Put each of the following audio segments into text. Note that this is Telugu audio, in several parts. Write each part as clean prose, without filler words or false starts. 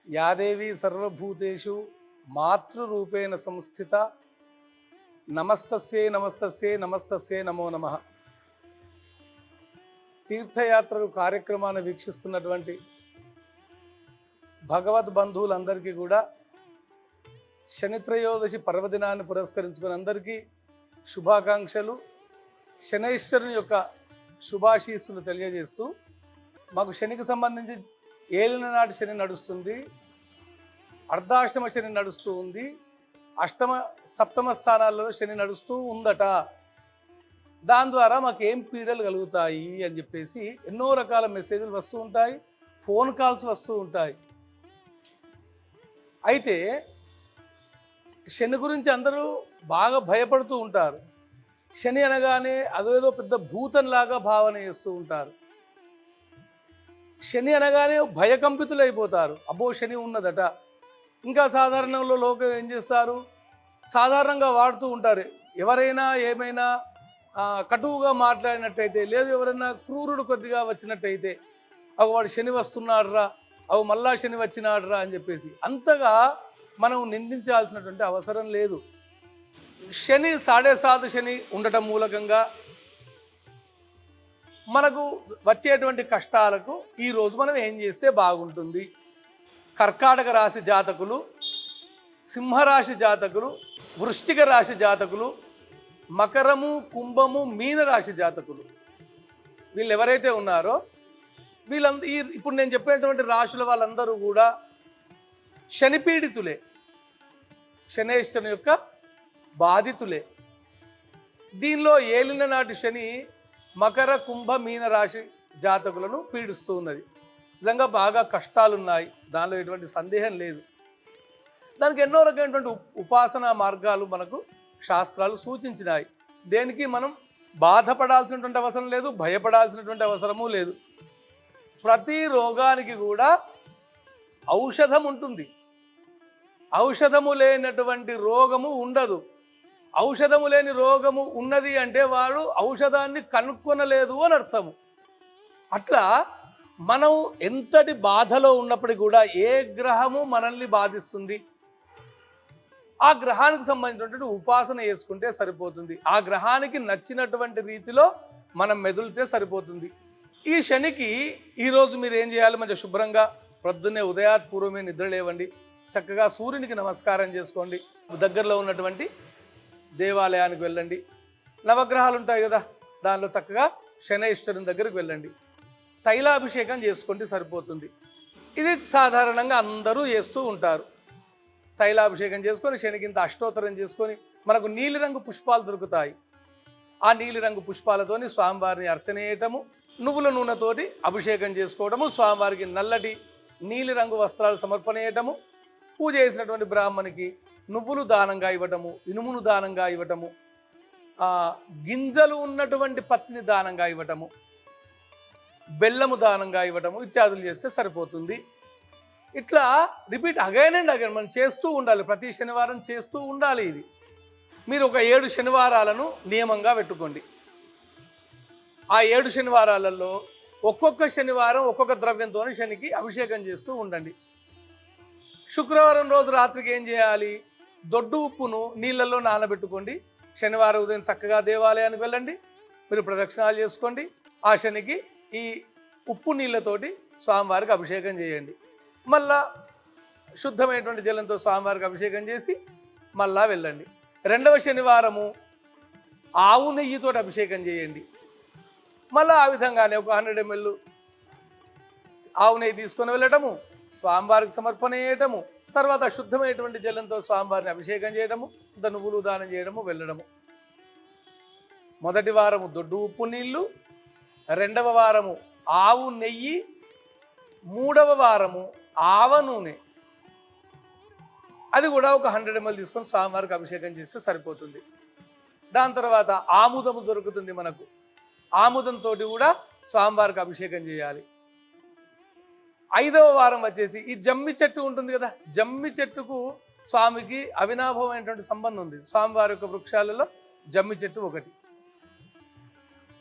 యాదేవి సర్వభూతేషు మాతృరూపేణ సంస్థిత నమస్తస్యై నమస్తస్యై నమస్తస్యై నమో నమః. తీర్థయాత్రలు కార్యక్రమాన్ని వీక్షిస్తున్నటువంటి భగవద్ బంధువులందరికీ కూడా శనిత్రయోదశి పర్వదినాన్ని పురస్కరించుకుని అందరికీ శుభాకాంక్షలు, శనైశ్వరుని యొక్క శుభాశీస్సులు తెలియజేస్తూ, మాకు శనికి సంబంధించి ఏలిన నాటి శని నడుస్తుంది, అర్ధాష్టమ శని నడుస్తూ ఉంది, అష్టమ సప్తమ స్థానాలలో శని నడుస్తూ ఉందట. దాని ద్వారా మాకు ఏం పీడలు కలుగుతాయి అని చెప్పేసి ఎన్నో రకాల మెసేజ్లు వస్తూ ఉంటాయి, ఫోన్ కాల్స్ వస్తూ ఉంటాయి. అయితే శని గురించి అందరూ బాగా భయపడుతూ ఉంటారు. శని అనగానే అదేదో పెద్ద భూతంలాగా భావన చేస్తూ ఉంటారు. శని అనగానే భయకంపితులైపోతారు. అబ్బో శని ఉన్నదట. ఇంకా సాధారణంలో లోకం ఏం చేస్తారు, సాధారణంగా వాడుతూ ఉంటారు. ఎవరైనా ఏమైనా కటువుగా మాట్లాడినట్టయితే, లేదు ఎవరైనా క్రూరుడు కొద్దిగా వచ్చినట్టయితే, అవి వాడు శని వస్తున్నాడురా, అవి మళ్ళా శని వచ్చినాడురా అని చెప్పేసి అంతగా మనం నిందించాల్సినటువంటి అవసరం లేదు. శని 7.5 శని ఉండటం మూలకంగా మనకు వచ్చేటువంటి కష్టాలకు ఈరోజు మనం ఏం చేస్తే బాగుంటుంది. కర్కాటక రాశి జాతకులు, సింహరాశి జాతకులు, వృశ్చిక రాశి జాతకులు, మకరము, కుంభము, మీనరాశి జాతకులు, వీళ్ళు ఎవరైతే ఉన్నారో వీళ్ళందరూ ఇప్పుడు నేను చెప్పినటువంటి రాశుల వాళ్ళందరూ కూడా శనిపీడితులే, శనేశ్వరుని యొక్క బాధితులే. దీనిలో ఏలిన నాటి శని మకర, కుంభ, మీన రాశి జాతకులను పీడిస్తూ ఉన్నది. నిజంగా బాగా కష్టాలున్నాయి, దానిలో ఎటువంటి సందేహం లేదు. దానికి ఎన్నో రకమైనటువంటి ఉపాసనా మార్గాలు మనకు శాస్త్రాలు సూచించినాయి. దేనికి మనం బాధపడాల్సినటువంటి అవసరం లేదు, భయపడాల్సినటువంటి అవసరము లేదు. ప్రతి రోగానికి కూడా ఔషధం ఉంటుంది. ఔషధము లేనటువంటి రోగము ఉండదు. ఔషధము లేని రోగము ఉన్నది అంటే వాడు ఔషధాన్ని కనుక్కొనలేదు అని అర్థము. అట్లా మనం ఎంతటి బాధలో ఉన్నప్పటికీ కూడా ఏ గ్రహము మనల్ని బాధిస్తుంది, ఆ గ్రహానికి సంబంధించినటువంటి ఉపాసన చేసుకుంటే సరిపోతుంది. ఆ గ్రహానికి నచ్చినటువంటి రీతిలో మనం మెదులితే సరిపోతుంది. ఈ శనికి ఈరోజు మీరు ఏం చేయాలి, మంచిగా శుభ్రంగా ప్రొద్దున్నే ఉదయాత్పూర్వమే నిద్ర లేవండి, చక్కగా సూర్యునికి నమస్కారం చేసుకోండి, దగ్గరలో ఉన్నటువంటి దేవాలయానికి వెళ్ళండి. నవగ్రహాలు ఉంటాయి కదా, దానిలో చక్కగా శనైశ్వరుని దగ్గరికి వెళ్ళండి, తైలాభిషేకం చేసుకోండి, సరిపోతుంది. ఇది సాధారణంగా అందరూ చేస్తూ ఉంటారు. తైలాభిషేకం చేసుకొని శనికింత అష్టోత్తరం చేసుకొని మనకు నీలిరంగు పుష్పాలు దొరుకుతాయి. ఆ నీలిరంగు పుష్పాలతోని స్వామివారిని అర్చన చేయటము, నువ్వుల నూనెతోటి అభిషేకం చేసుకోవడము, స్వామివారికి నల్లటి నీలిరంగు వస్త్రాలు సమర్పణ చేయటము, పూజ చేసినటువంటి బ్రాహ్మణికి నువ్వులు దానంగా ఇవ్వటము, ఇనుమును దానంగా ఇవ్వటము, గింజలు ఉన్నటువంటి పత్తిని దానంగా ఇవ్వటము, బెల్లము దానంగా ఇవ్వటము ఇత్యాదులు చేస్తే సరిపోతుంది. ఇట్లా రిపీట్ అగైన్ అండ్ అగైన్ మనం చేస్తూ ఉండాలి. ప్రతి శనివారం చేస్తూ ఉండాలి. ఇది మీరు ఒక 7 శనివారాలను నియమంగా పెట్టుకోండి. ఆ 7 శనివారాలలో ఒక్కొక్క శనివారం ఒక్కొక్క ద్రవ్యంతో శనికి అభిషేకం చేస్తూ ఉండండి. శుక్రవారం రోజు రాత్రికి ఏం చేయాలి, దొడ్డు ఉప్పును నీళ్ళల్లో నానబెట్టుకోండి. శనివారం ఉదయం చక్కగా దేవాలయానికి వెళ్ళండి, మీరు ప్రదక్షిణాలు చేసుకోండి. ఆ శనికి ఈ ఉప్పు నీళ్ళతోటి స్వామివారికి అభిషేకం చేయండి. మళ్ళా శుద్ధమైనటువంటి జలంతో స్వామివారికి అభిషేకం చేసి మళ్ళా వెళ్ళండి. 2వ శనివారము ఆవు నెయ్యితో అభిషేకం చేయండి. మళ్ళీ ఆ విధంగానే ఒక 100 ml ఆవు నెయ్యి తీసుకొని వెళ్ళటము, స్వామివారికి సమర్పణ చేయటము, తర్వాత శుద్ధమైనటువంటి జలంతో స్వామివారిని అభిషేకం చేయడము, ఇంత నువ్వులు దానం చేయడము, వెళ్ళడము. మొదటి వారము దొడ్డు ఉప్పు నీళ్ళు, 2వ వారము ఆవు నెయ్యి, 3వ వారము ఆవ నూనె, అది కూడా ఒక 100 ml తీసుకొని స్వామివారికి అభిషేకం చేస్తే సరిపోతుంది. దాని తర్వాత ఆముదము దొరుకుతుంది మనకు, ఆముదంతో కూడా స్వామివారికి అభిషేకం చేయాలి. 5వ వారం వచ్చేసి ఈ జమ్మి చెట్టు ఉంటుంది కదా, జమ్మి చెట్టుకు స్వామికి అవినాభమైనటువంటి సంబంధం ఉంది. స్వామివారి యొక్క వృక్షాలలో జమ్మి చెట్టు ఒకటి.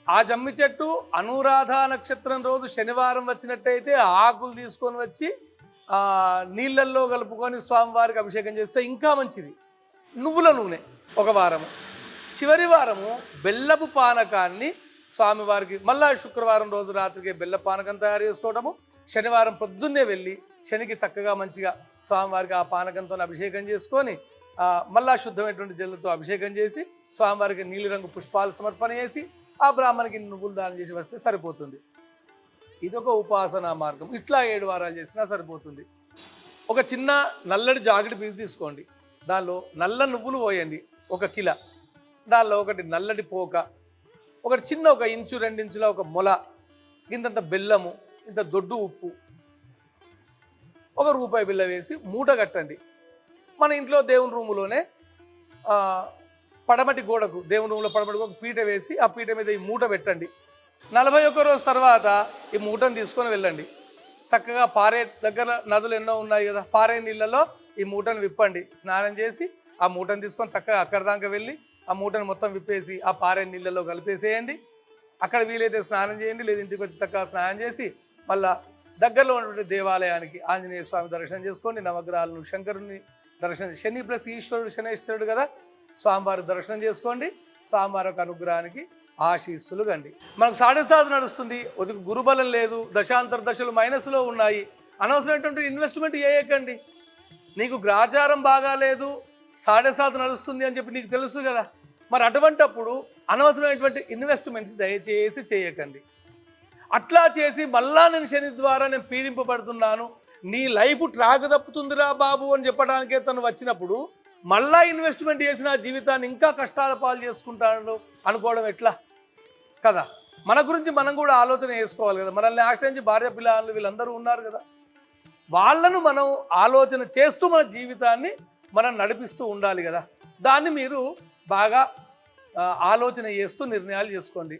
ఆ జమ్మి చెట్టు అనురాధ నక్షత్రం రోజు శనివారం వచ్చినట్టయితే ఆకులు తీసుకొని వచ్చి నీళ్ళల్లో కలుపుకొని స్వామివారికి అభిషేకం చేస్తే ఇంకా మంచిది. నువ్వుల నూనె ఒక వారము, చివరి వారము బెల్లపు పానకాన్ని స్వామివారికి మళ్ళా శుక్రవారం రోజు రాత్రికి బెల్ల పానకం తయారు చేసుకోవడము, శనివారం పొద్దున్నే వెళ్ళి శనికి చక్కగా మంచిగా స్వామివారికి ఆ పానకంతో అభిషేకం చేసుకొని మళ్ళా శుద్ధమైనటువంటి జల్లుతో అభిషేకం చేసి స్వామివారికి నీలిరంగు పుష్పాలు సమర్పణ చేసి ఆ బ్రాహ్మణికి నువ్వులు దానం చేసి వస్తే సరిపోతుంది. ఇదొక ఉపాసనా మార్గం. ఇట్లా 7 వారాలు చేసినా సరిపోతుంది. ఒక చిన్న నల్లటి జాకెట్ పీస్ తీసుకోండి, దానిలో నల్ల నువ్వులు పోయండి 1 కిలో, దానిలో ఒకటి నల్లటి పోక, ఒకటి చిన్న 1 ఇంచు 2 ఇంచుల ఒక మొల, ఇంతంత బెల్లము, ఇంత దొడ్డు ఉప్పు, ₹1 బిల్ల వేసి మూట కట్టండి. మన ఇంట్లో దేవుని రూములోనే పడమటి గోడకు, దేవుని రూములో పడమటి గోడకు పీట వేసి ఆ పీట మీద ఈ మూట పెట్టండి. 41 రోజు తర్వాత ఈ మూటను తీసుకొని వెళ్ళండి. చక్కగా పారే దగ్గర నదులు ఎన్నో ఉన్నాయి కదా, పారే నీళ్ళలో ఈ మూటను విప్పండి. స్నానం చేసి ఆ మూటను తీసుకొని చక్కగా అక్కడ దాకా వెళ్ళి ఆ మూటను మొత్తం విప్పేసి ఆ పారే నీళ్ళలో కలిపేసేయండి. అక్కడ వీలైతే స్నానం చేయండి, లేదా ఇంటికి వచ్చి చక్కగా స్నానం చేసి మళ్ళా దగ్గరలో ఉన్నటువంటి దేవాలయానికి ఆంజనేయ స్వామి దర్శనం చేసుకోండి. నవగ్రహాలను, శంకరుని దర్శనం, శని ప్లస్ ఈశ్వరుడు శనేశ్వరుడు కదా, స్వామివారి దర్శనం చేసుకోండి. స్వామివారి యొక్క అనుగ్రహానికి ఆశీస్సులు గండి. మనకు సాడసాధు నడుస్తుంది, ఒదికి గురుబలం లేదు, దశాంతర దశలు మైనస్లో ఉన్నాయి, అనవసరమైనటువంటి ఇన్వెస్ట్మెంట్ చేయకండి. నీకు గ్రాచారం బాగాలేదు, సాడసాధు నడుస్తుంది అని చెప్పి నీకు తెలుసు కదా, మరి అటువంటప్పుడు అనవసరమైనటువంటి ఇన్వెస్ట్మెంట్స్ దయచేసి చేయకండి. అట్లా చేసి మళ్ళా నేను శని ద్వారా నేను పీడింపబడుతున్నాను, నీ లైఫ్ ట్రాక్ తప్పుతుందిరా బాబు అని చెప్పడానికే తను వచ్చినప్పుడు మళ్ళా ఇన్వెస్ట్మెంట్ చేసి నా జీవితాన్ని ఇంకా కష్టాల పాలు చేసుకుంటాను అనుకోవడం ఎట్లా కదా. మన గురించి మనం కూడా ఆలోచన చేసుకోవాలి కదా. మనల్ని ఆశ్రయించి భార్య పిల్లలు వీళ్ళందరూ ఉన్నారు కదా, వాళ్ళను మనం ఆలోచన చేస్తూ మన జీవితాన్ని మనం నడిపిస్తూ ఉండాలి కదా. దాన్ని మీరు బాగా ఆలోచన చేస్తూ నిర్ణయాలు చేసుకోండి.